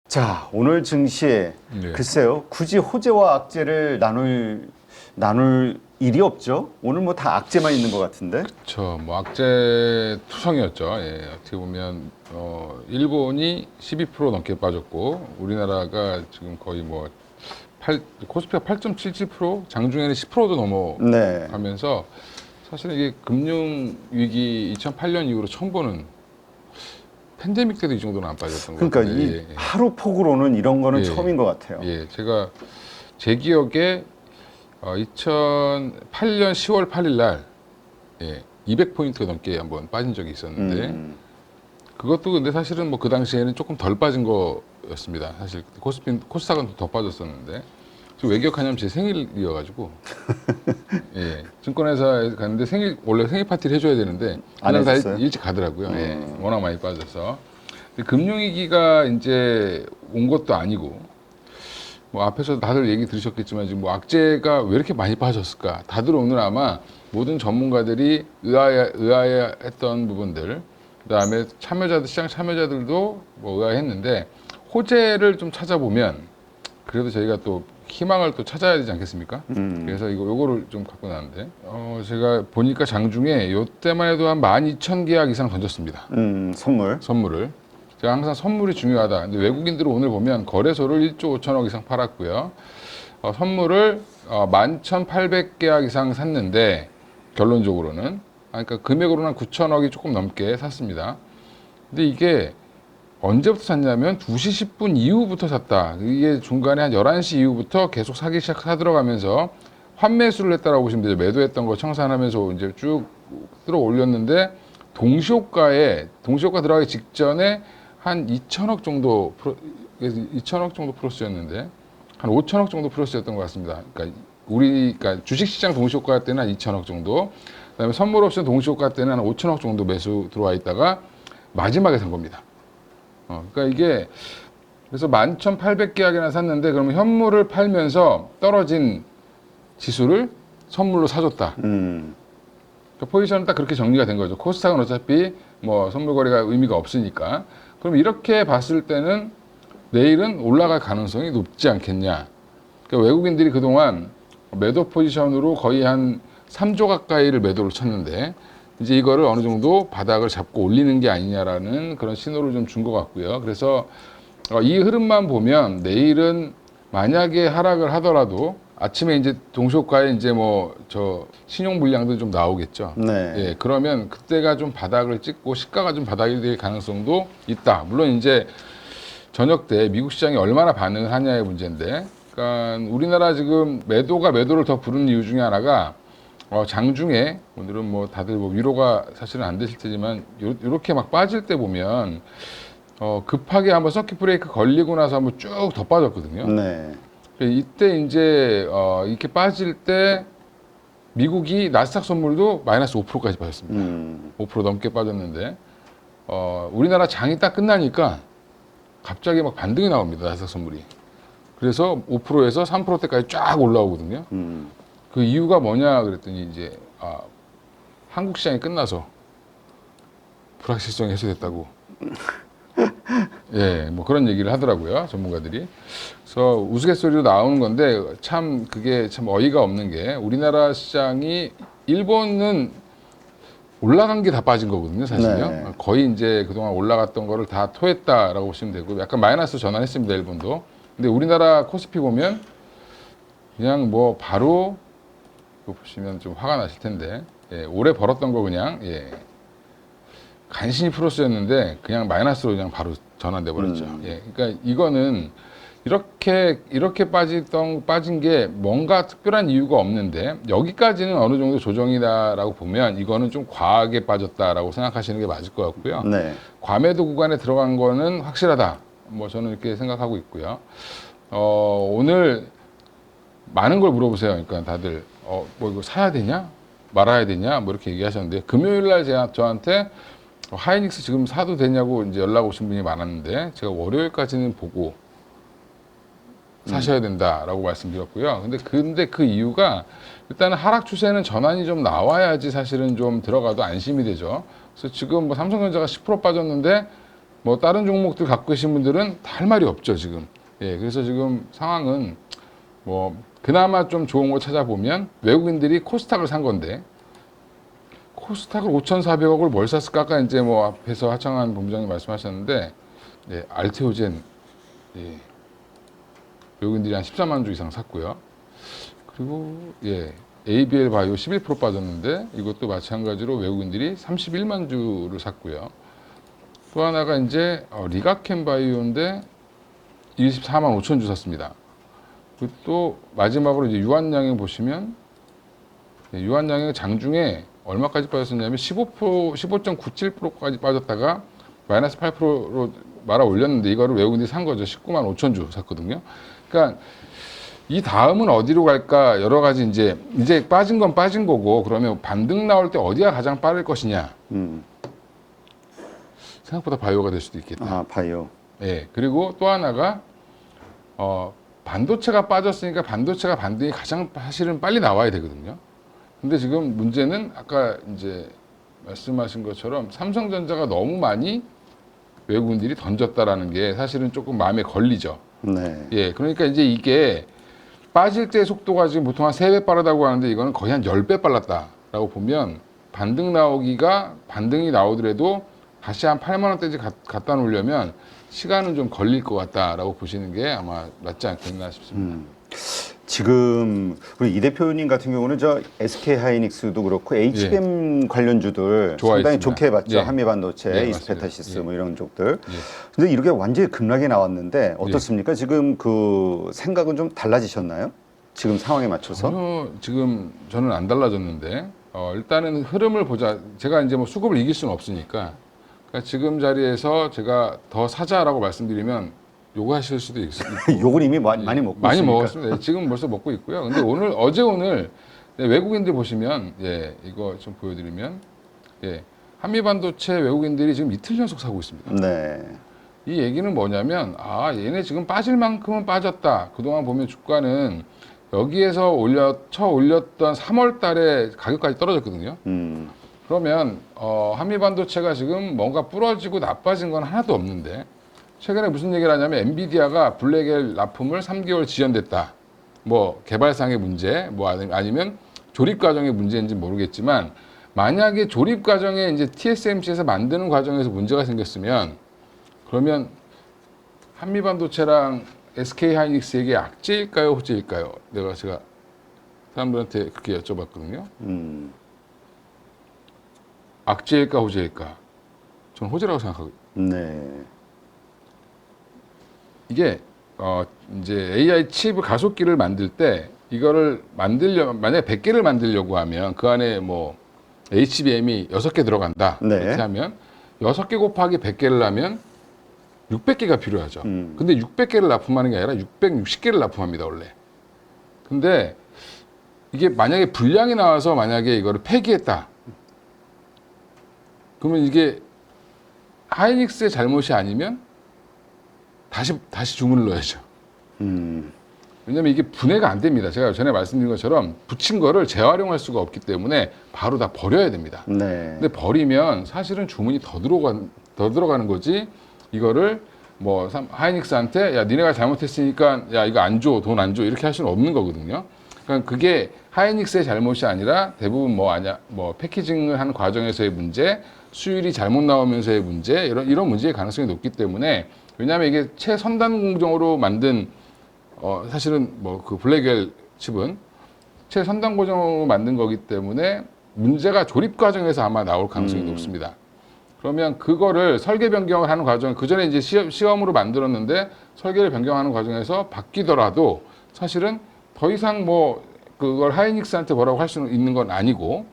자, 오늘 증시에 네. 글쎄요, 굳이 호재와 악재를 나눌 일이 없죠. 오늘 뭐 다 악재만 있는 것 같은데. 뭐 악재 투성이었죠. 예, 어떻게 보면 일본이 12% 넘게 빠졌고 우리나라가 지금 거의 뭐 코스피가 8.77%, 장중에는 10%도 네. 넘어가면서 사실은 이게 금융 위기 2008년 이후로 처음 보는, 팬데믹 때도 이 정도는 안 빠졌던 것 그러니까 같은데. 이 하루 폭우로는 이런 거는 예. 처음인 것 같아요. 예, 제가 제 기억에 2008년 10월 8일 날 200포인트가 넘게 한번 빠진 적이 있었는데 그것도 근데 사실은 뭐 그 당시에는 조금 덜 빠진 거였습니다. 사실 코스닥은 더 빠졌었는데 저 왜 기억하냐면 제 생일이어가지고 예, 증권회사에 갔는데 원래 생일 파티를 해줘야 되는데 안 그날 다 해줬어요? 일찍 가더라고요. 예, 워낙 많이 빠져서. 근데 금융위기가 이제 온 것도 아니고 뭐 앞에서 다들 얘기 들으셨겠지만 지금 뭐 악재가 왜 이렇게 많이 빠졌을까? 다들 오늘 아마 모든 전문가들이 의아해했던 부분들, 그다음에 시장 참여자들도 뭐 의아했는데 호재를 좀 찾아보면 그래도 저희가 또 희망을 또 찾아야 되지 않겠습니까? 그래서 요거를 좀 갖고 나왔는데 제가 보니까 장중에 요때만 해도 한 12,000계약 이상 던졌습니다. 선물을. 제가 항상 선물이 중요하다. 근데 외국인들은 오늘 보면 거래소를 1조 5천억 이상 팔았고요. 선물을 11,800계약 이상 샀는데 결론적으로는 그러니까 금액으로는 9천억이 조금 넘게 샀습니다. 근데 이게 언제부터 샀냐면 2시 10분 이후부터 샀다. 이게 중간에 한 11시 이후부터 계속 사기 시작하면서 환매수를 했다라고 보시면 되죠. 매도했던 거 청산하면서 이제 쭉 들어 올렸는데 동시효과 들어가기 직전에 한 2천억 정도 2천억 정도 플러스였는데 한 5천억 정도 플러스였던 것 같습니다. 그러니까 주식시장 동시효과 때는 한 2천억 정도, 그다음에 선물 옵션 동시효과 때는 한 5천억 정도 매수 들어와 있다가 마지막에 산 겁니다. 그러니까 이게 그래서 11,800계약이나 샀는데 그러면 현물을 팔면서 떨어진 지수를 선물로 사줬다. 그러니까 포지션은 딱 그렇게 정리가 된 거죠. 코스닥은 어차피 뭐 선물 거래가 의미가 없으니까. 그럼 이렇게 봤을 때는 내일은 올라갈 가능성이 높지 않겠냐. 그러니까 외국인들이 그동안 매도 포지션으로 거의 한 3조 가까이를 매도를 쳤는데 이제 이거를 어느 정도 바닥을 잡고 올리는 게 아니냐라는 그런 신호를 좀 준 것 같고요. 그래서 이 흐름만 보면 내일은 만약에 하락을 하더라도 아침에 이제 동시효과에 이제 뭐 신용 불량도 좀 나오겠죠. 네. 예, 그러면 그때가 좀 바닥을 찍고 시가가 좀 바닥이 될 가능성도 있다. 물론 이제 저녁 때 미국 시장이 얼마나 반응을 하냐의 문제인데, 그러니까 우리나라 지금 매도를 더 부르는 이유 중에 하나가 장중에 오늘은 뭐 다들 뭐 위로가 사실은 안 되실 테지만 이렇게 막 빠질 때 보면 급하게 한번 서킷 브레이크 걸리고 나서 한번 쭉 더 빠졌거든요. 네. 이때 이제 이렇게 빠질 때 미국이 나스닥 선물도 마이너스 5%까지 빠졌습니다. 5% 넘게 빠졌는데 우리나라 장이 딱 끝나니까 갑자기 막 반등이 나옵니다. 나스닥 선물이. 그래서 5%에서 3%대까지 쫙 올라오거든요. 그 이유가 뭐냐 그랬더니 이제 한국 시장이 끝나서 불확실성이 해소됐다고. 예, 뭐 그런 얘기를 하더라고요, 전문가들이. 그래서 우스갯소리로 나오는 건데 참 그게 참 어이가 없는 게 우리나라 시장이 일본은 올라간 게 다 빠진 거거든요, 사실요. 네. 거의 이제 그동안 올라갔던 거를 다 토했다라고 보시면 되고 약간 마이너스 전환했습니다, 일본도. 근데 우리나라 코스피 보면 그냥 뭐 바로 이거 보시면 좀 화가 나실 텐데 올해 벌었던 거 그냥 간신히 플러스였는데 그냥 마이너스로 그냥 바로 전환돼 버렸죠. 그러니까 이거는 이렇게 빠진 게 뭔가 특별한 이유가 없는데 여기까지는 어느 정도 조정이다라고 보면 이거는 좀 과하게 빠졌다라고 생각하시는 게 맞을 것 같고요. 네. 과매도 구간에 들어간 거는 확실하다. 뭐 저는 이렇게 생각하고 있고요. 오늘 많은 걸 물어보세요. 그러니까 다들 뭐 이거 사야 되냐? 말아야 되냐? 뭐 이렇게 얘기하셨는데 금요일 날 저한테 하이닉스 지금 사도 되냐고 이제 연락 오신 분이 많았는데 제가 월요일까지는 보고 사셔야 된다라고 말씀드렸고요. 근데 그 이유가 일단은 하락 추세는 전환이 좀 나와야지 사실은 좀 들어가도 안심이 되죠. 그래서 지금 뭐 삼성전자가 10% 빠졌는데 뭐 다른 종목들 갖고 계신 분들은 다 할 말이 없죠 지금. 예, 그래서 지금 상황은 뭐 그나마 좀 좋은 거 찾아보면 외국인들이 코스닥을 산 건데 코스닥을 5,400억을 뭘 샀을까? 아까 이제 뭐 앞에서 하창한 본부장님 말씀하셨는데 예, 알테오젠 예, 외국인들이 한 14만 주 이상 샀고요. 그리고 예, ABL 바이오 11% 빠졌는데 이것도 마찬가지로 외국인들이 31만 주를 샀고요. 또 하나가 이제 리가켄 바이오인데 24만 5천 주 샀습니다. 그리고 또 마지막으로 이제 유한양행 보시면 유한양행 장중에 얼마까지 빠졌었냐면 15.97%까지 빠졌다가 마이너스 8%로 말아 올렸는데 이거를 외국인들이 산 거죠. 19만 5천 주 샀거든요. 그러니까 이 다음은 어디로 갈까 여러 가지 이제 빠진 건 빠진 거고 그러면 반등 나올 때 어디가 가장 빠를 것이냐. 생각보다 바이오가 될 수도 있겠다. 아, 바이오. 예. 그리고 또 하나가 반도체가 빠졌으니까 반도체가 반등이 가장 사실은 빨리 나와야 되거든요. 근데 지금 문제는 아까 이제 말씀하신 것처럼 삼성전자가 너무 많이 외국인들이 던졌다라는 게 사실은 조금 마음에 걸리죠. 네. 예. 그러니까 이제 이게 빠질 때 속도가 지금 보통 한 3배 빠르다고 하는데 이거는 거의 한 10배 빨랐다라고 보면 반등이 나오더라도 다시 한 8만 원대지 갖다 놓으려면 시간은 좀 걸릴 것 같다라고 보시는 게 아마 맞지 않겠나 싶습니다. 지금 우리 이 대표님 같은 경우는 저 SK 하이닉스도 그렇고 HBM 관련주들 상당히 좋아했습니다. 좋게 봤죠. 예. 한미반도체, 예, 이스페타시스 맞습니다. 뭐 이런 쪽들. 예. 근데 이렇게 완전히 급락이 나왔는데 어떻습니까? 지금 그 생각은 좀 달라지셨나요? 지금 상황에 맞춰서? 전혀 지금 저는 안 달라졌는데 일단은 흐름을 보자. 제가 이제 뭐 수급을 이길 수는 없으니까 그러니까 지금 자리에서 제가 더 사자라고 말씀드리면 요구하실 수도 있고 욕을 이미 많이 먹고 많이 있으니까. 먹었습니다. 지금 벌써 먹고 있고요. 근데 오늘 외국인들 보시면 예, 이거 좀 보여드리면 예, 한미반도체 외국인들이 지금 이틀 연속 사고 있습니다. 네. 이 얘기는 뭐냐면 얘네 지금 빠질 만큼은 빠졌다. 그동안 보면 주가는 여기에서 쳐 올렸던 3월 달에 가격까지 떨어졌거든요. 그러면 한미반도체가 지금 뭔가 부러지고 나빠진 건 하나도 없는데 최근에 무슨 얘기를 하냐면 엔비디아가 블랙엘 납품을 3개월 지연됐다. 뭐 개발상의 문제, 뭐 아니면 조립 과정의 문제인지 모르겠지만 만약에 조립 과정에 이제 TSMC에서 만드는 과정에서 문제가 생겼으면 그러면 한미반도체랑 SK 하이닉스에게 악재일까요, 호재일까요? 제가 사람들한테 그렇게 여쭤봤거든요. 악재일까, 호재일까? 저는 호재라고 생각하고. 네. 이게 이제 AI 칩 가속기를 만들 때 이거를 만약에 100개를 만들려고 하면 그 안에 뭐 HBM이 6개 들어간다. 네. 이렇게 하면 6개 곱하기 100개를 하면 600개가 필요하죠. 근데 600개를 납품하는 게 아니라 660개를 납품합니다, 원래. 근데 이게 만약에 불량이 나와서 만약에 이거를 폐기했다. 그러면 이게 하이닉스의 잘못이 아니면 다시 주문을 넣어야죠. 왜냐면 이게 분해가 안 됩니다. 제가 전에 말씀드린 것처럼 붙인 거를 재활용할 수가 없기 때문에 바로 다 버려야 됩니다. 네. 근데 버리면 사실은 주문이 더 들어가는 거지 이거를 뭐 하이닉스한테 야 니네가 잘못했으니까 야 이거 안 줘, 돈 안 줘 이렇게 할 수는 없는 거거든요. 그러니까 그게 하이닉스의 잘못이 아니라 대부분 뭐 패키징을 하는 과정에서의 문제, 수율이 잘못 나오면서의 문제 이런 문제의 가능성이 높기 때문에 왜냐하면 이게 최선단 공정으로 만든 사실은 뭐 그 블랙웰 칩은 최선단 공정으로 만든 거기 때문에 문제가 조립 과정에서 아마 나올 가능성이 높습니다. 그러면 그거를 설계 변경을 하는 과정, 그 전에 이제 시험으로 만들었는데 설계를 변경하는 과정에서 바뀌더라도 사실은 더 이상 뭐 그걸 하이닉스한테 뭐라고 할 수는 있는 건 아니고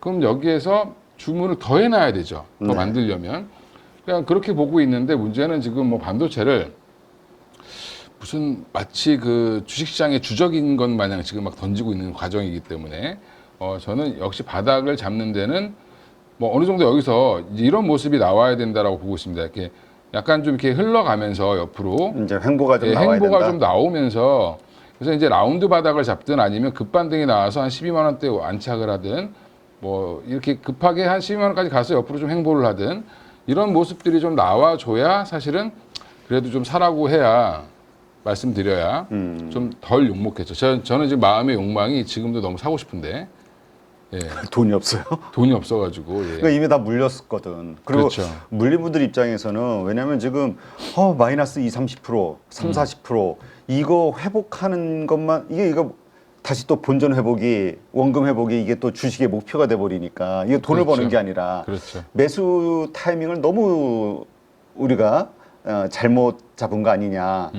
그럼 여기에서 주문을 더 해놔야 되죠. 더 네. 만들려면. 그냥 그렇게 보고 있는데 문제는 지금 뭐 반도체를 무슨 마치 그 주식시장의 주적인 것 마냥 지금 막 던지고 있는 과정이기 때문에 저는 역시 바닥을 잡는 데는 뭐 어느 정도 여기서 이런 모습이 나와야 된다라고 보고 있습니다. 이렇게 약간 좀 이렇게 흘러가면서 옆으로 이제 횡보가 좀 나와야 행보가 된다. 좀 나오면서 그래서 이제 라운드 바닥을 잡든 아니면 급반등이 나와서 한 12만 원대 안착을 하든 뭐 이렇게 급하게 한 12만 원까지 가서 옆으로 좀 행보를 하든 이런 모습들이 좀 나와줘야 사실은 그래도 좀 사라고 해야 말씀드려야 좀 덜 욕먹겠죠. 저는 지금 마음의 욕망이 지금도 너무 사고 싶은데 예, 돈이 없어요. 돈이 없어가지고 예. 그러니까 이미 다 물렸었거든. 그리고 그렇죠. 물린 분들 입장에서는 왜냐하면 지금 마이너스 20, 30%, 3, 40% 이거 회복하는 것만 이거 다시 또 본전 회복이 원금 회복이 이게 또 주식의 목표가 돼 버리니까 이게 돈을 그렇죠. 버는 게 아니라 그렇죠. 매수 타이밍을 너무 우리가 잘못 잡은 거 아니냐.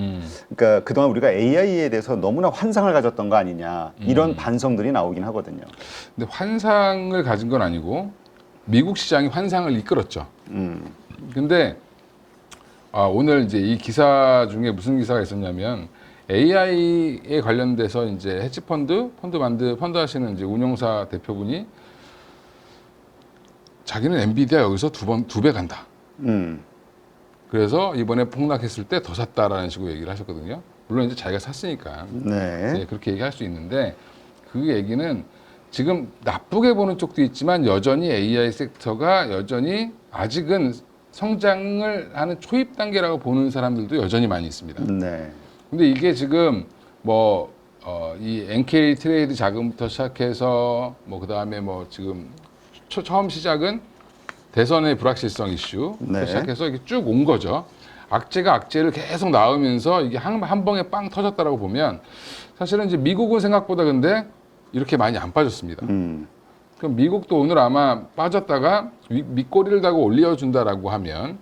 그러니까 그동안 우리가 AI에 대해서 너무나 환상을 가졌던 거 아니냐. 이런 반성들이 나오긴 하거든요. 근데 환상을 가진 건 아니고 미국 시장이 환상을 이끌었죠. 근데 오늘 이제 이 기사 중에 무슨 기사가 있었냐면 AI에 관련돼서 이제 헤지펀드, 펀드 하시는 이제 운용사 대표분이 자기는 엔비디아 여기서 두 배 간다. 그래서 이번에 폭락했을 때 더 샀다라는 식으로 얘기를 하셨거든요. 물론 이제 자기가 샀으니까 네. 그렇게 얘기할 수 있는데 그 얘기는 지금 나쁘게 보는 쪽도 있지만 여전히 AI 섹터가 여전히 아직은 성장을 하는 초입 단계라고 보는 사람들도 여전히 많이 있습니다. 네. 근데 이게 지금 이 NK 트레이드 자금부터 시작해서 그 다음에 지금 처음 시작은 대선의 불확실성 이슈 네. 시작해서 이게 쭉 온 거죠. 악재가 악재를 계속 낳으면서 이게 한 방에 빵 터졌다라고 보면 사실은 이제 미국은 생각보다 근데 이렇게 많이 안 빠졌습니다. 그럼 미국도 오늘 아마 빠졌다가 밑꼬리를 다고 올려준다라고 하면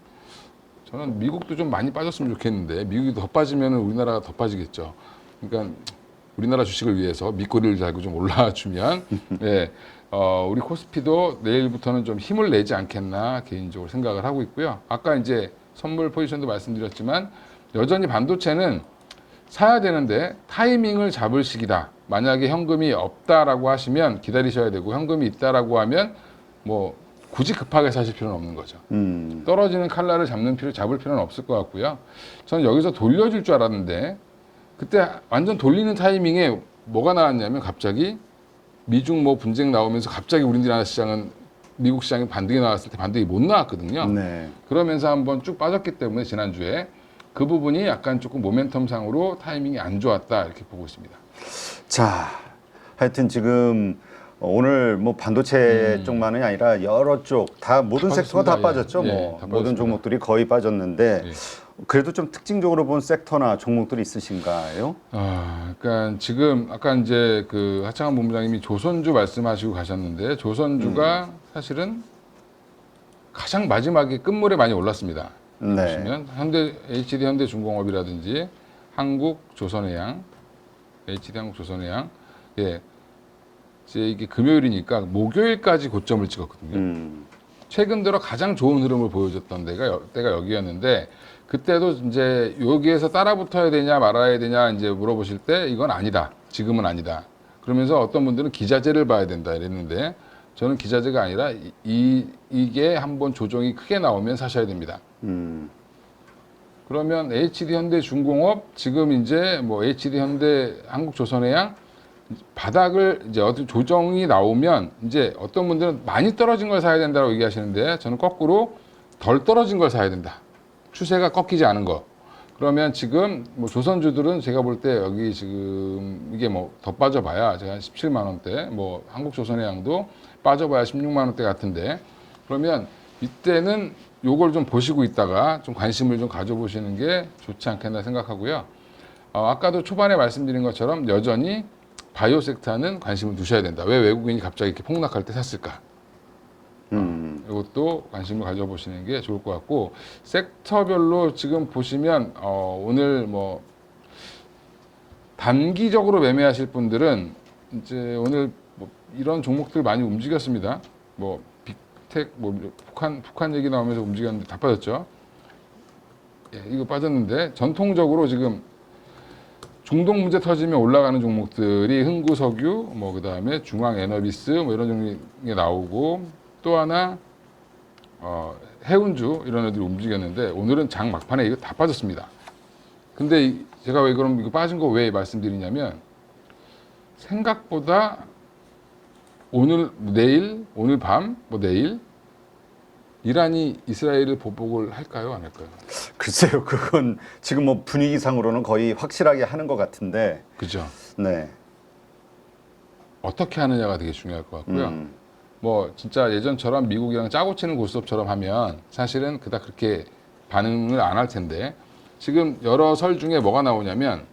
저는 미국도 좀 많이 빠졌으면 좋겠는데 미국이 더 빠지면 우리나라가 더 빠지겠죠. 그러니까 우리나라 주식을 위해서 밑꼬리를 달고 좀 올라주면 네, 우리 코스피도 내일부터는 좀 힘을 내지 않겠나 개인적으로 생각을 하고 있고요. 아까 이제 선물 포지션도 말씀드렸지만 여전히 반도체는 사야 되는데 타이밍을 잡을 시기다. 만약에 현금이 없다라고 하시면 기다리셔야 되고 현금이 있다라고 하면 굳이 급하게 사실 필요는 없는 거죠. 떨어지는 칼날을 잡을 필요는 없을 것 같고요. 저는 여기서 돌려줄 줄 알았는데 그때 완전 돌리는 타이밍에 뭐가 나왔냐면 갑자기 미중 분쟁 나오면서 갑자기 우리나라 시장은 미국 시장이 반등이 나왔을 때 반등이 못 나왔거든요. 네. 그러면서 한번 쭉 빠졌기 때문에 지난주에 그 부분이 약간 조금 모멘텀상으로 타이밍이 안 좋았다 이렇게 보고 있습니다. 자, 하여튼 지금 오늘 반도체 쪽만이 아니라 여러 쪽 다 모든 섹터가 다 빠졌죠. 예, 다 모든 빠졌습니다. 종목들이 거의 빠졌는데 예. 그래도 좀 특징적으로 본 섹터나 종목들이 있으신가요? 그러니까 지금 아까 이제 그 하창한 본부장님이 조선주 말씀하시고 가셨는데 조선주가 사실은 가장 마지막에 끝물에 많이 올랐습니다. 네. 보시면 HD 현대중공업이라든지 한국조선해양, HD 한국조선해양, 예, 이제 이게 금요일이니까 목요일까지 고점을 찍었거든요. 최근 들어 가장 좋은 흐름을 보여줬던 때가 여기였는데 그때도 이제 여기에서 따라 붙어야 되냐 말아야 되냐 이제 물어보실 때 이건 아니다. 지금은 아니다. 그러면서 어떤 분들은 기자재를 봐야 된다 이랬는데 저는 기자재가 아니라 이게 한번 조정이 크게 나오면 사셔야 됩니다. 그러면 HD 현대중공업 지금 이제 HD 현대 한국조선해양 바닥을 이제 어떤 조정이 나오면 이제 어떤 분들은 많이 떨어진 걸 사야 된다고 얘기하시는데 저는 거꾸로 덜 떨어진 걸 사야 된다. 추세가 꺾이지 않은 거. 그러면 지금 조선주들은 제가 볼 때 여기 지금 이게 더 빠져봐야 제가 한 17만 원대, 한국조선해양도 빠져봐야 16만 원대 같은데 그러면 이때는 요걸 좀 보시고 있다가 좀 관심을 좀 가져보시는 게 좋지 않겠나 생각하고요. 아까도 초반에 말씀드린 것처럼 여전히 바이오 섹터는 관심을 두셔야 된다. 왜 외국인이 갑자기 이렇게 폭락할 때 샀을까? 이것도 관심을 가져보시는 게 좋을 것 같고 섹터별로 지금 보시면 오늘 단기적으로 매매하실 분들은 이제 오늘 이런 종목들 많이 움직였습니다. 빅텍 북한 얘기 나오면서 움직였는데 다 빠졌죠. 예, 이거 빠졌는데 전통적으로 지금 중동 문제 터지면 올라가는 종목들이 흥구석유, 그다음에 중앙에너비스 이런 종목이 나오고 또 하나 해운주 이런 애들이 움직였는데 오늘은 장 막판에 이거 다 빠졌습니다. 근데 제가 왜 그럼 이거 빠진 거 왜 말씀드리냐면 생각보다 오늘 내일 오늘 밤 내일 이란이 이스라엘을 보복을 할까요, 안 할까요? 글쎄요, 그건 지금 뭐 분위기상으로는 거의 확실하게 하는 것 같은데, 그죠? 네. 어떻게 하느냐가 되게 중요할 것 같고요. 음. 뭐 진짜 예전처럼 미국이랑 짜고 치는 고스톱처럼 하면 사실은 그닥 그렇게 반응을 안 할 텐데 지금 여러 설 중에 뭐가 나오냐면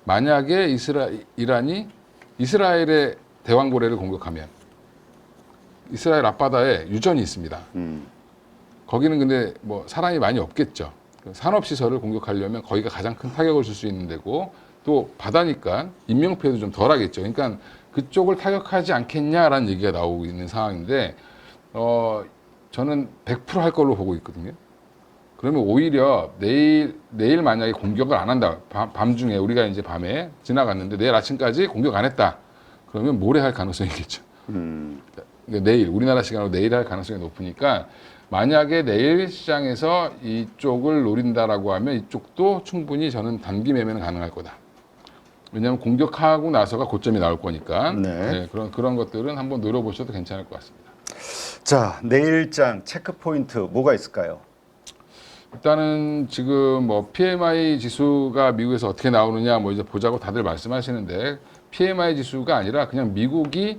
만약에 이란이 이스라엘의 대왕고래를 공격하면 이스라엘 앞바다에 유전이 있습니다. 거기는 근데 뭐 사람이 많이 없겠죠. 산업시설을 공격하려면 거기가 가장 큰 타격을 줄 수 있는 데고 또 바다니까 인명피해도 좀 덜하겠죠. 그러니까 그쪽을 타격하지 않겠냐라는 얘기가 나오고 있는 상황인데 저는 100% 할 걸로 보고 있거든요. 그러면 오히려 내일 만약에 공격을 안 한다. 밤중에 우리가 이제 밤에 지나갔는데 내일 아침까지 공격 안 했다. 그러면 모레 할 가능성이 있겠죠. 그러니까 내일 우리나라 시간으로 내일 할 가능성이 높으니까 만약에 내일 시장에서 이쪽을 노린다라고 하면 이쪽도 충분히 저는 단기 매매는 가능할 거다. 왜냐하면 공격하고 나서가 고점이 나올 거니까 네. 그런 것들은 한번 노려보셔도 괜찮을 것 같습니다. 자, 내일장 체크 포인트 뭐가 있을까요? 일단은 지금 뭐 PMI 지수가 미국에서 어떻게 나오느냐 뭐 이제 보자고 다들 말씀하시는데 PMI 지수가 아니라 그냥 미국이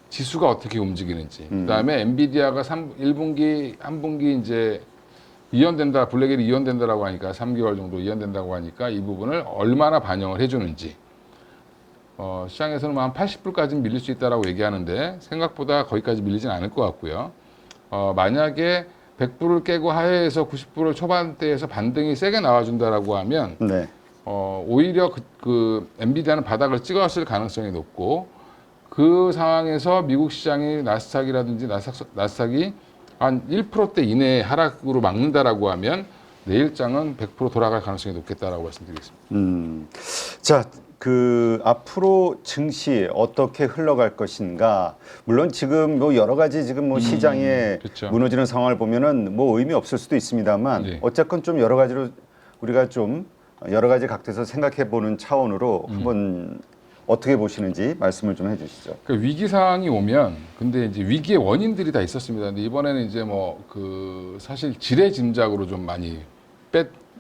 지수가 어떻게 움직이는지 그다음에 엔비디아가 1분기 한 분기 이제 이연된다 블랙엘이 이연된다라고 하니까 3개월 정도 이연된다고 하니까 이 부분을 얼마나 반영을 해주는지 시장에서는 한 80불까지 밀릴 수 있다라고 얘기하는데 생각보다 거기까지 밀리진 않을 것 같고요. 만약에 100불을 깨고 하회에서 90불을 초반대에서 반등이 세게 나와준다라고 하면 네. 오히려 그 엔비디아는 바닥을 찍었을 가능성이 높고 그 상황에서 미국 시장이 나스닥이라든지 나스닥이 한 1%대 이내의 하락으로 막는다라고 하면 내일장은 100% 돌아갈 가능성이 높겠다라고 말씀드리겠습니다. 자, 그 앞으로 증시 어떻게 흘러갈 것인가? 물론 지금 뭐 여러 가지 지금 뭐 시장에 그렇죠. 무너지는 상황을 보면은 뭐 의미 없을 수도 있습니다만 네. 어쨌건 좀 여러 가지로 우리가 좀 여러 가지 각도에서 생각해 보는 차원으로 한번 어떻게 보시는지 말씀을 좀 해주시죠. 그 위기 상황이 오면 근데 이제 위기의 원인들이 다 있었습니다. 근데 이번에는 이제 뭐 그 사실 지뢰 짐작으로 좀 많이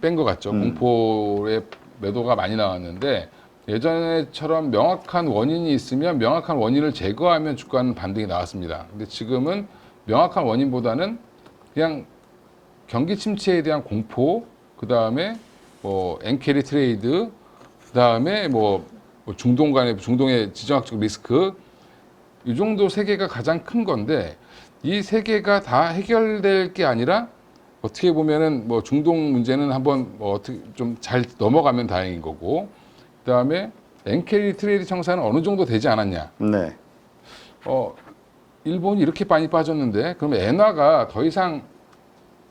뺀 것 같죠. 공포의 매도가 많이 나왔는데 예전에처럼 명확한 원인이 있으면 명확한 원인을 제거하면 주가는 반등이 나왔습니다. 근데 지금은 명확한 원인보다는 그냥 경기 침체에 대한 공포, 그 다음에 뭐 엔캐리 트레이드, 그 다음에 뭐 중동의 지정학적 리스크 이 정도 세 개가 가장 큰 건데 이 세 개가 다 해결될 게 아니라 어떻게 보면은 뭐 중동 문제는 한번 뭐 어떻게 좀 잘 넘어가면 다행인 거고 그다음에 엔캐리 트레이드 청산은 어느 정도 되지 않았냐? 네. 일본이 이렇게 많이 빠졌는데 그러면 엔화가 더 이상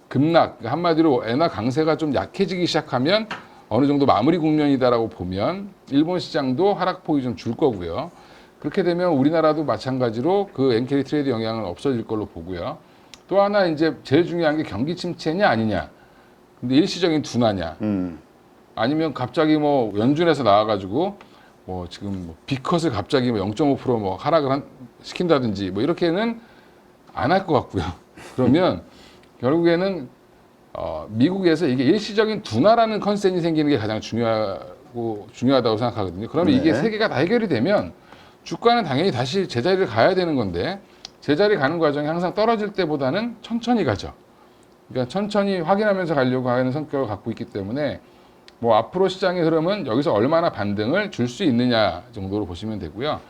급락 한마디로 엔화 강세가 좀 약해지기 시작하면 어느 정도 마무리 국면이다라고 보면 일본 시장도 하락폭이 좀 줄 거고요. 그렇게 되면 우리나라도 마찬가지로 그 엔캐리 트레이드 영향은 없어질 걸로 보고요. 또 하나 이제 제일 중요한 게 경기 침체냐 아니냐. 근데 일시적인 둔화냐. 아니면 갑자기 뭐 연준에서 나와가지고 뭐 지금 뭐 비컷을 갑자기 뭐 0.5%뭐 하락을 시킨다든지 뭐 이렇게는 안 할 것 같고요. 그러면 결국에는 미국에서 이게 일시적인 둔화라는 컨셉이 생기는 게 가장 중요하다고 생각하거든요. 그러면 이게 세 개가 다 해결이 되면 주가는 당연히 다시 제자리를 가야 되는 건데 제자리 가는 과정이 항상 떨어질 때보다는 천천히 가죠. 그러니까 천천히 확인하면서 가려고 하는 성격을 갖고 있기 때문에 뭐 앞으로 시장의 흐름은 여기서 얼마나 반등을 줄 수 있느냐 정도로 보시면 되고요.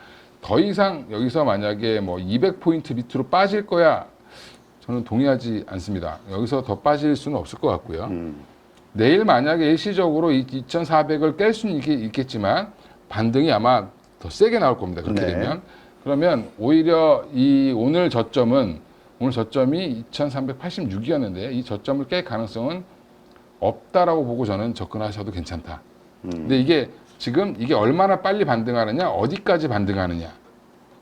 더 이상 여기서 만약에 뭐 200포인트 밑으로 빠질 거야 저는 동의하지 않습니다. 여기서 더 빠질 수는 없을 것 같고요. 내일 만약에 일시적으로 2,400을 깰 수는 있겠지만 반등이 아마 더 세게 나올 겁니다. 그렇게 되면. 그러면 오히려 오늘 저점이 2,386이었는데 이 저점을 깰 가능성은 없다라고 보고 저는 접근하셔도 괜찮다. 근데 이게 지금 이게 얼마나 빨리 반등하느냐, 어디까지 반등하느냐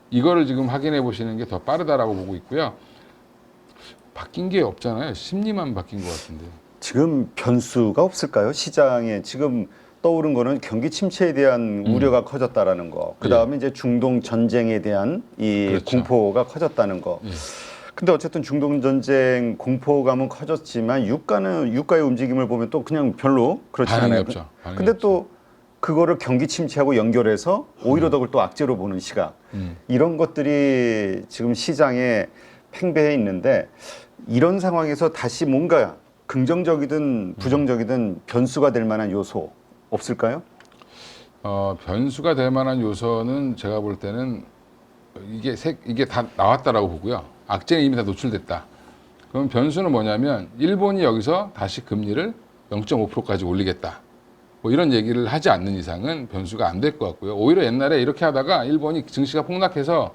이거를 지금 확인해 보시는 게 더 빠르다라고 보고 있고요. 바뀐 게 없잖아요. 심리만 바뀐 것 같은데. 지금 변수가 없을까요? 시장에 지금 떠오른 거는 경기 침체에 대한 우려가 커졌다라는 거. 그 다음에 이제 중동 전쟁에 대한 이 그렇죠. 공포가 커졌다는 거. 근데 어쨌든 중동 전쟁 공포감은 커졌지만 유가의 움직임을 보면 또 그냥 별로 그렇지 반응이 않아요. 없죠. 반응이 근데 없죠. 또 그거를 경기 침체하고 연결해서 오히려 더 그걸 또 악재로 보는 시각. 이런 것들이 지금 시장에 팽배해 있는데 이런 상황에서 다시 뭔가 긍정적이든 부정적이든 변수가 될 만한 요소 없을까요? 변수가 될 만한 요소는 제가 볼 때는 이게 다 나왔다라고 보고요. 악재는 이미 다 노출됐다. 그럼 변수는 뭐냐면 일본이 여기서 다시 금리를 0.5%까지 올리겠다. 뭐 이런 얘기를 하지 않는 이상은 변수가 안 될 것 같고요. 오히려 옛날에 이렇게 하다가 일본이 증시가 폭락해서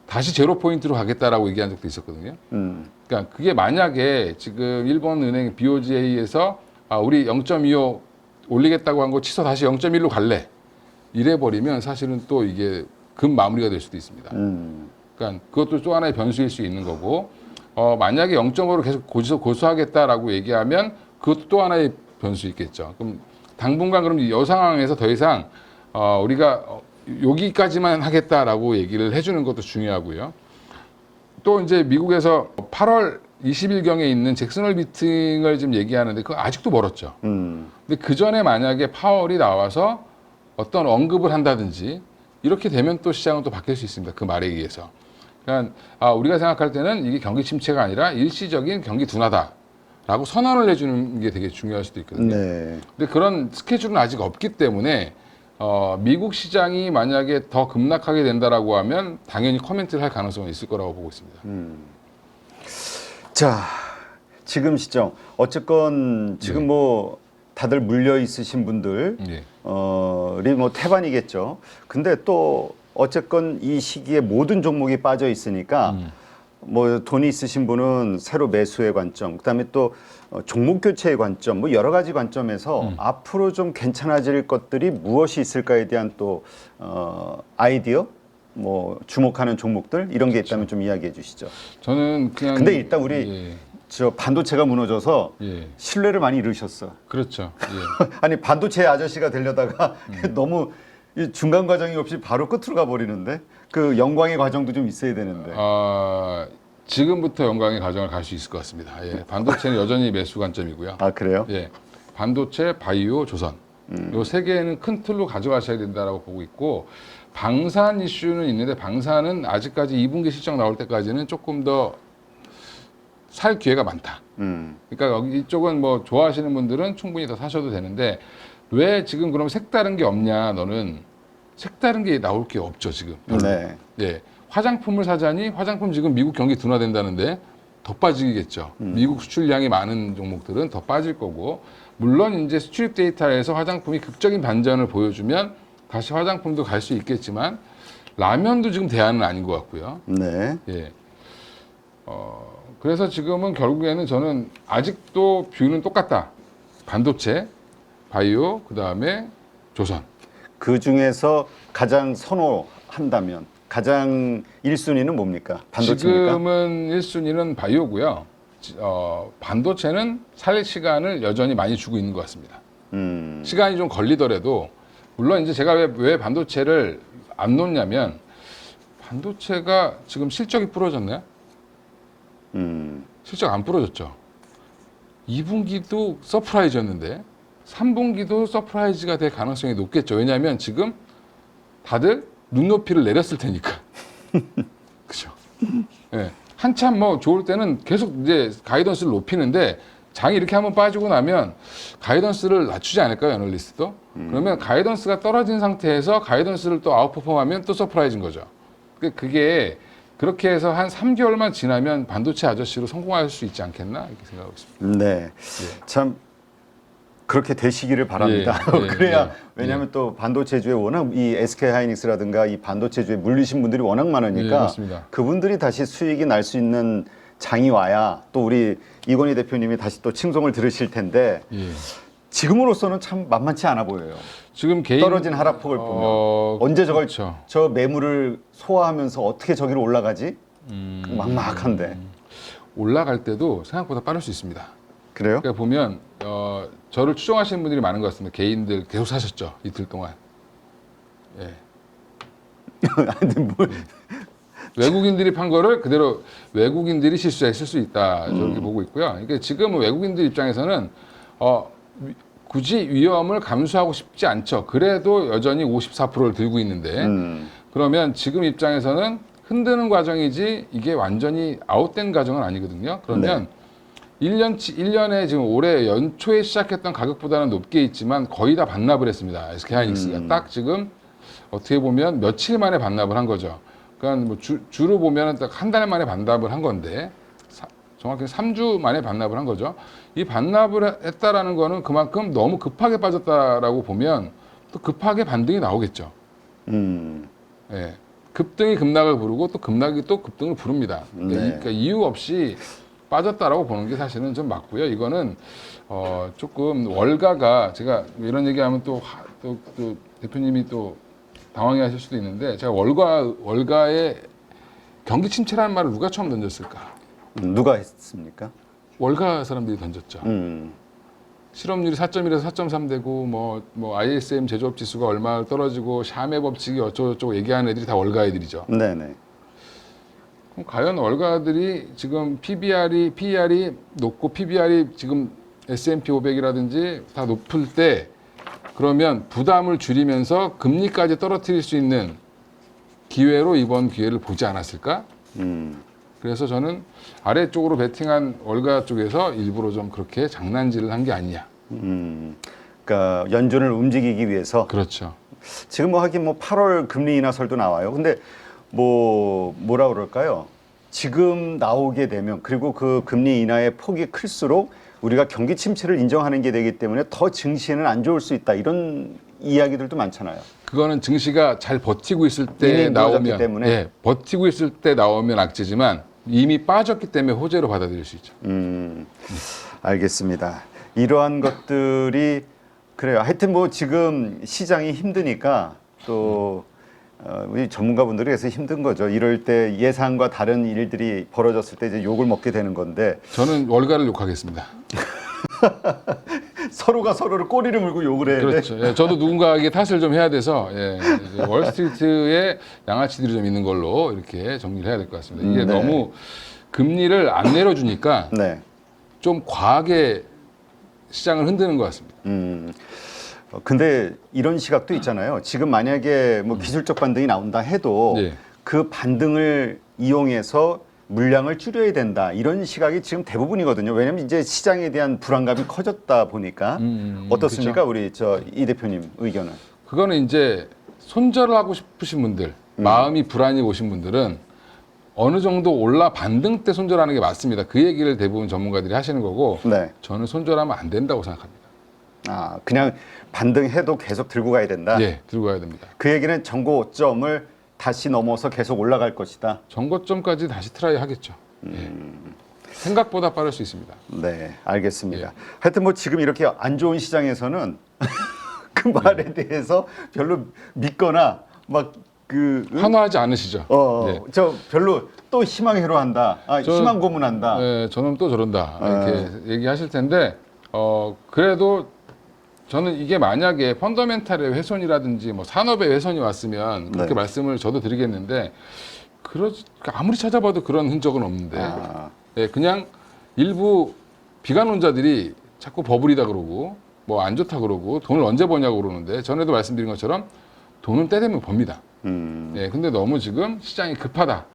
다시 제로 포인트로 가겠다라고 얘기한 적도 있었거든요. 그러니까 그게 만약에 지금 일본 은행 BOJ에서 우리 0.25 올리겠다고 한 거 취소 다시 0.1로 갈래. 이래 버리면 사실은 또 이게 금 마무리가 될 수도 있습니다. 그러니까 그것도 또 하나의 변수일 수 있는 거고 만약에 0.5로 계속 고수하겠다라고 얘기하면 그것도 또 하나의 변수 있겠죠. 그럼 당분간 그럼 이 상황에서 더 이상 우리가 여기까지만 하겠다라고 얘기를 해주는 것도 중요하고요. 또 이제 미국에서 8월 20일경에 있는 잭슨홀 미팅을 지금 얘기하는데 그거 아직도 멀었죠. 근데 그 전에 만약에 파월이 나와서 어떤 언급을 한다든지 이렇게 되면 또 시장은 또 바뀔 수 있습니다. 그 말에 의해서. 그러니까 우리가 생각할 때는 이게 경기 침체가 아니라 일시적인 경기 둔화다라고 선언을 해주는 게 되게 중요할 수도 있거든요. 네. 근데 그런 스케줄은 아직 없기 때문에 미국 시장이 만약에 더 급락하게 된다라고 하면 당연히 코멘트를 할 가능성은 있을 거라고 보고 있습니다. 자, 지금 시점 어쨌건 지금 네. 뭐 다들 물려 있으신 분들 예. 뭐 태반이겠죠. 근데 또 어쨌건 이 시기에 모든 종목이 빠져 있으니까 뭐 돈이 있으신 분은 새로 매수의 관점, 그다음에 또 종목 교체의 관점, 뭐 여러 가지 관점에서 앞으로 좀 괜찮아질 것들이 무엇이 있을까에 대한 또 아이디어, 뭐 주목하는 종목들 이런 게 있다면 좀 이야기해 주시죠. 저는 그냥. 근데 일단 우리 저 반도체가 무너져서 예. 신뢰를 많이 잃으셨어. 그렇죠. 예. 아니 반도체 아저씨가 되려다가 너무 이 중간 과정이 없이 바로 끝으로 가버리는데 그 영광의 과정도 좀 있어야 되는데. 지금부터 영광의 과정을 갈 수 있을 것 같습니다. 예. 반도체는 여전히 매수 관점이고요. 아 그래요? 예. 반도체, 바이오, 조선. 요 세 개는 큰 틀로 가져가셔야 된다라고 보고 있고 방산 이슈는 있는데 방산은 아직까지 2분기 실적 나올 때까지는 조금 더 살 기회가 많다. 그러니까 여기 이쪽은 뭐 좋아하시는 분들은 충분히 더 사셔도 되는데 왜 지금 그럼 색다른 게 없냐? 너는 색다른 게 나올 게 없죠 지금. 별로. 네. 예. 화장품을 사자니 화장품 지금 미국 경기 둔화된다는데 더 빠지겠죠. 미국 수출량이 많은 종목들은 더 빠질 거고 물론 이제 수출입 데이터에서 화장품이 극적인 반전을 보여주면 다시 화장품도 갈 수 있겠지만 라면도 지금 대안은 아닌 것 같고요. 네. 예. 그래서 지금은 결국에는 저는 아직도 뷰는 똑같다. 반도체, 바이오, 그 다음에 조선. 그 중에서 가장 선호한다면 가장 1순위는 뭡니까? 반도체입니까? 지금은 1순위는 바이오고요. 반도체는 살 시간을 여전히 많이 주고 있는 것 같습니다. 시간이 좀 걸리더라도 물론 이제 제가 왜 반도체를 안 놓냐면 반도체가 지금 실적이 부러졌나요? 실적 안 부러졌죠. 2분기도 서프라이즈였는데 3분기도 서프라이즈가 될 가능성이 높겠죠. 왜냐하면 지금 다들 눈높이를 내렸을 테니까. 그죠? 예. 한참 뭐 좋을 때는 계속 이제 가이던스를 높이는데 장이 이렇게 한번 빠지고 나면 가이던스를 낮추지 않을까요, 애널리스트도? 그러면 가이던스가 떨어진 상태에서 가이던스를 또 아웃퍼폼하면 또 서프라이즈인 거죠. 그게 그렇게 해서 한 3개월만 지나면 반도체 아저씨로 성공할 수 있지 않겠나 이렇게 생각하고 있습니다. 네. 참 그렇게 되시기를 바랍니다. 예, 예, 그래야 예, 왜냐하면 또 반도체주에 워낙 이 SK 하이닉스라든가 이 반도체주에 물리신 분들이 워낙 예, 많으니까 맞습니다. 그분들이 다시 수익이 날 수 있는 장이 와야 또 우리 이건희 대표님이 다시 또 칭송을 들으실 텐데 예. 지금으로서는 참 만만치 않아 보여요. 지금 개인 떨어진 하락폭을 보면 언제 저걸 그렇죠. 저 매물을 소화하면서 어떻게 저기로 올라가지? 막막한데. 올라갈 때도 생각보다 빠를 수 있습니다. 그래요? 그러니까 보면 저를 추종하시는 분들이 많은 것 같습니다. 개인들 계속 사셨죠 이틀 동안. 예. 아니, 뭘 외국인들이 판 거를 그대로 외국인들이 실수했을 수 있다. 저렇게 보고 있고요. 그러니까 지금 외국인들 입장에서는 굳이 위험을 감수하고 싶지 않죠. 그래도 여전히 54%를 들고 있는데 그러면 지금 입장에서는 흔드는 과정이지 이게 완전히 아웃된 과정은 아니거든요. 그러면 1년에 지금 올해 연초에 시작했던 가격보다는 높게 있지만 거의 다 반납을 했습니다. SK하이닉스가 딱 지금 어떻게 보면 며칠 만에 반납을 한 거죠. 그러니까 뭐 주로 보면은 딱 한 달 만에 반납을 한 건데 정확히 3주 만에 반납을 한 거죠. 이 반납을 했다라는 거는 그만큼 너무 급하게 빠졌다라고 보면 또 급하게 반등이 나오겠죠. 예. 급등이 급락을 부르고 또 급락이 또 급등을 부릅니다. 그러니까 이유 없이 빠졌다라고 보는 게 사실은 좀 맞고요. 이거는 조금 월가가 제가 이런 얘기하면 또 대표님이 또 당황해하실 수도 있는데 제가 월가의 경기 침체라는 말을 누가 처음 던졌을까? 누가 했습니까? 월가 사람들이 던졌죠. 실업률이 4.1에서 4.3 되고 뭐 ISM 제조업 지수가 얼마 떨어지고 샤메 법칙이 어쩌고저쩌고 얘기하는 애들이 다 월가 애들이죠. 네네. 그럼 과연 월가들이 지금 PER이 높고 PBR이 지금 S&P 500이라든지 다 높을 때 그러면 부담을 줄이면서 금리까지 떨어뜨릴 수 있는 기회로 이번 기회를 보지 않았을까? 그래서 저는 아래쪽으로 베팅한 월가 쪽에서 일부러 좀 그렇게 장난질을 한 게 아니냐. 그러니까 연준을 움직이기 위해서. 그렇죠. 지금 하긴 8월 금리 인하설도 나와요. 근데 뭐라 그럴까요? 지금 나오게 되면 그리고 그 금리 인하의 폭이 클수록 우리가 경기 침체를 인정하는 게 되기 때문에 더 증시에는 안 좋을 수 있다. 이런 이야기들도 많잖아요. 그거는 증시가 잘 버티고 있을 때 이미 무너졌기 나오면 때문에. 예, 버티고 있을 때 나오면 악재지만 이미 빠졌기 때문에 호재로 받아들일 수 있죠. 알겠습니다. 이러한 것들이 그래요. 하여튼 지금 시장이 힘드니까 또 우리 전문가분들이 그래서 힘든 거죠. 이럴 때 예상과 다른 일들이 벌어졌을 때 이제 욕을 먹게 되는 건데 저는 월가를 욕하겠습니다. 서로가 서로를 꼬리를 물고 욕을 해야 돼. 그렇죠. 예, 저도 누군가에게 탓을 좀 해야 돼서 이제 월스트리트에 양아치들이 좀 있는 걸로 이렇게 정리를 해야 될 것 같습니다. 이게 너무 금리를 안 내려주니까 좀 과하게 시장을 흔드는 것 같습니다. 근데 이런 시각도 있잖아요. 지금 만약에 기술적 반등이 나온다 해도 그 반등을 이용해서 물량을 줄여야 된다. 이런 시각이 지금 대부분이거든요. 왜냐하면 이제 시장에 대한 불안감이 커졌다 보니까 어떻습니까? 그렇죠. 우리 이 대표님 의견은? 그거는 이제 손절을 하고 싶으신 분들, 마음이 불안이 오신 분들은 어느 정도 올라 반등 때 손절하는 게 맞습니다. 그 얘기를 대부분 전문가들이 하시는 거고 저는 손절하면 안 된다고 생각합니다. 아, 그냥 반등해도 계속 들고 가야 된다? 예, 들고 가야 됩니다. 그 얘기는 정고점을 다시 넘어서 계속 올라갈 것이다? 정고점까지 다시 트라이 하겠죠. 예. 생각보다 빠를 수 있습니다. 네, 알겠습니다. 하여튼 지금 이렇게 안 좋은 시장에서는 그 말에 대해서 별로 믿거나 환호하지 않으시죠? 저 별로 또 희망회로 한다. 희망 고문한다. 네, 저는 또 저런다. 이렇게 얘기하실 텐데 그래도 저는 이게 만약에 펀더멘탈의 훼손이라든지 산업의 훼손이 왔으면 그렇게 말씀을 저도 드리겠는데 아무리 찾아봐도 그런 흔적은 없는데 그냥 일부 비관론자들이 자꾸 버블이다 그러고 안 좋다 그러고 돈을 언제 버냐고 그러는데 전에도 말씀드린 것처럼 돈은 때 되면 법니다. 근데 너무 지금 시장이 급하다.